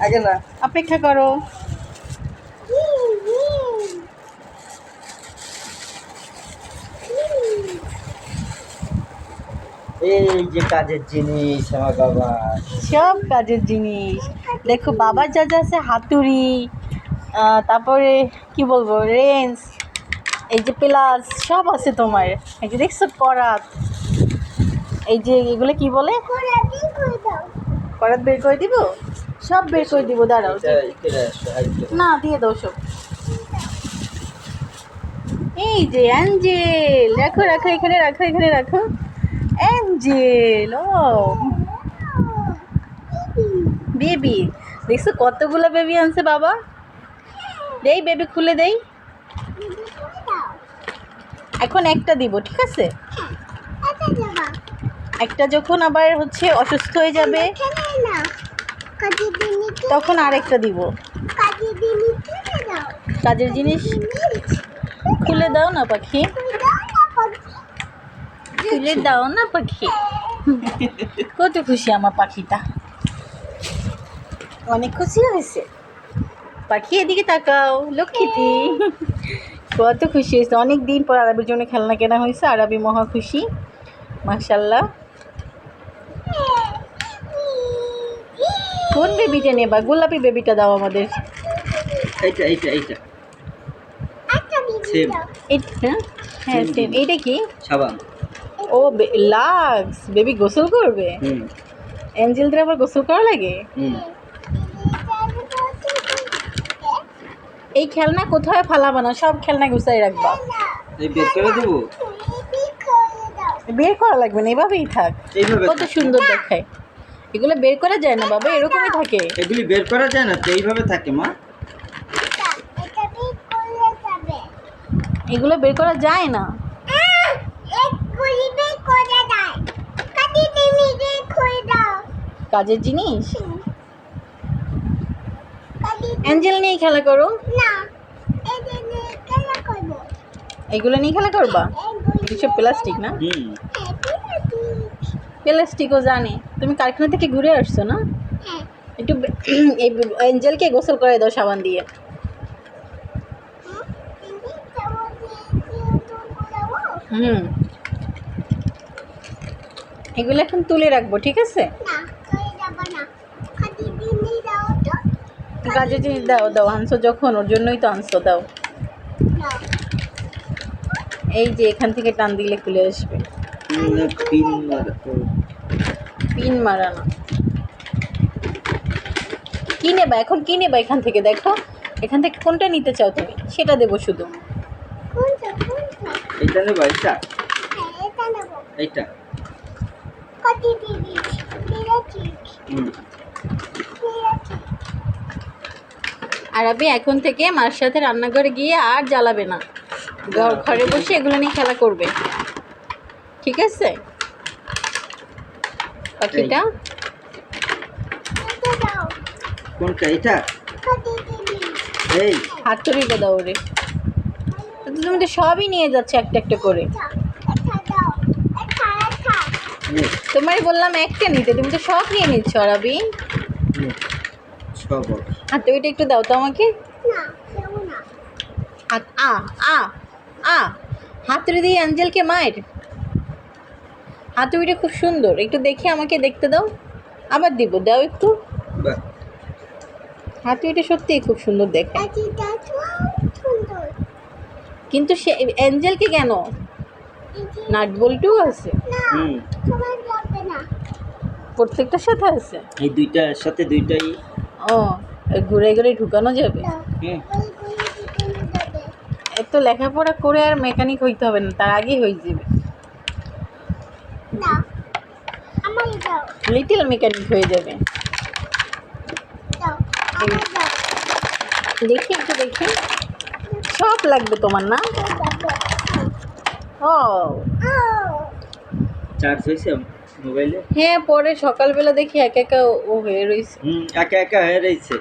আগে না, অপেক্ষা করো। এই যে কাজের জিনিস আমার বাবা। সব কাজের জিনিস দেখো, বাবার যা যা আছে, হাতুড়ি, তারপরে কি বলবো, রেঞ্জ, এই যে প্লাস সব আছে তোমার। এই যে দেখছো করাত, এই যে এগুলো কি বলে, করাত বের করে দিব, সব বের করে দিব, দাঁড়াও। না, দিয়ে দাও সব। এই যে অ্যাঞ্জেল, রাখো রাখো, এখানে রাখো, এখানে রাখো। অ্যাঞ্জেল, ও বেবি, দেখছো কতগুলো বেবি আনছে বাবা। দেই বেবি, খুলে দেই। এখন একটা দিব, ঠিক আছে? একটা যখন আবার হচ্ছে অসুস্থ হয়ে যাবে তখন আরেকটা দিব। কাজের জিনিস খুলে দাও না পাখি, খুলে দাও না পাখি। কত খুশি আমার পাখিটা, অনেক খুশি হয়েছে পাখি। এদিকে তাকাও, লক্ষ্মীটি কত খুশি হয়েছে। অনেক দিন পর আরবির জন্য খেলনা কেনা হয়েছে, আরবি মহা খুশি, মাশাল্লাহ। কোন বেবিটা নেবা? গোলাপি বেবিটা দাও আমাদের। এইটা এইটা এইটা সেম, এটা হ্যাঁ সেম। এইটা কি? সাবান। ও লাক্স, বেবি গোসল করবে। অ্যাঞ্জেলদের আবার গোসল করা লাগে। এই খেলনা কোথায় ফালাবা না, সব খেলনা গুছাই রাখবা। এই বের করে দেবো? বের করা লাগবে না, এভাবেই থাক। কত সুন্দর দেখায়। এগুলো বের করা যায় না বাবা, এরকমই থাকে। এগুলি বের করা যায় না তো, এইভাবে থাকে মা। এগুলো বের করা যায় না। কাজের জিনিস অ্যাঞ্জেল নিয়ে খেলা করো। এগুলো নিয়ে খেলা করবা? এসব প্লাস্টিক না? প্লাস্টিকও জানে। তুমি কারখানা থেকে ঘুরে আসছো না? একটু এই অ্যাঞ্জেলকে গোসল করে দাও সাবান দিয়ে। এগুলো এখন তুলে রাখবো, ঠিক আছে? কাজের জিনিস দাও, দাও, আনছো যখন, ওর জন্যই তো আনছো, দাও। এই যে এখান থেকে টান দিলে খুলে আসবে। পিন মারানো। কি নেবা এখন, কি নেবা এখান থেকে? দেখো এখান থেকে কোনটা নিতে চাও তুমি, সেটা দেবো শুধু। এইটা নেব, এইটা এইটা। আরবি এখন থেকে মার সাথে রান্নাঘরে গিয়ে আর জ্বালাবে না, ঘরে বসে এগুলো নিয়ে খেলা করবে, ঠিক আছে পাখিটা? কোনটা? এটা এই হাতুড়িটা দাও রে। তুমি তো সবই নিয়ে যাচ্ছে একটা একটা করে। তোমারই বললাম একটা নিতে, তুমি তো সব নিয়ে নিচ্ছ আরবি। হাতুড়িটা একটু দাও তো আমাকে। হাতুড়ি দিয়ে অ্যাঞ্জেলকে মায়ের হাতুড়িটা খুব সুন্দর, একটু দেখে আমাকে দেখতে দাও, আবার দিব, দাও একটু। হাতুড়িটা সত্যিই খুব সুন্দর দেখে, কিন্তু সে অ্যাঞ্জেলকে কেন, নাট বল্টু আছে প্রত্যেকটার সাথে আছে। এই দুইটার সাথে দুইটাই। ও, ঘুরে ঘুরে ঢুকানো যাবে। এত লেখাপড়া করে আর মেকানিক হইতে হবে না, তার আগেই হয়ে যাবে, লিটল মেকানিক হয়ে যাবে। দেখি একটু দেখি, সব লাগবে তোমার না? ও চার্জ হয়েছে মোবাইলে? হ্যাঁ, পরে সকালবেলা দেখি একা একা ও হয়ে রয়েছে। একা একা হয়ে রয়েছে।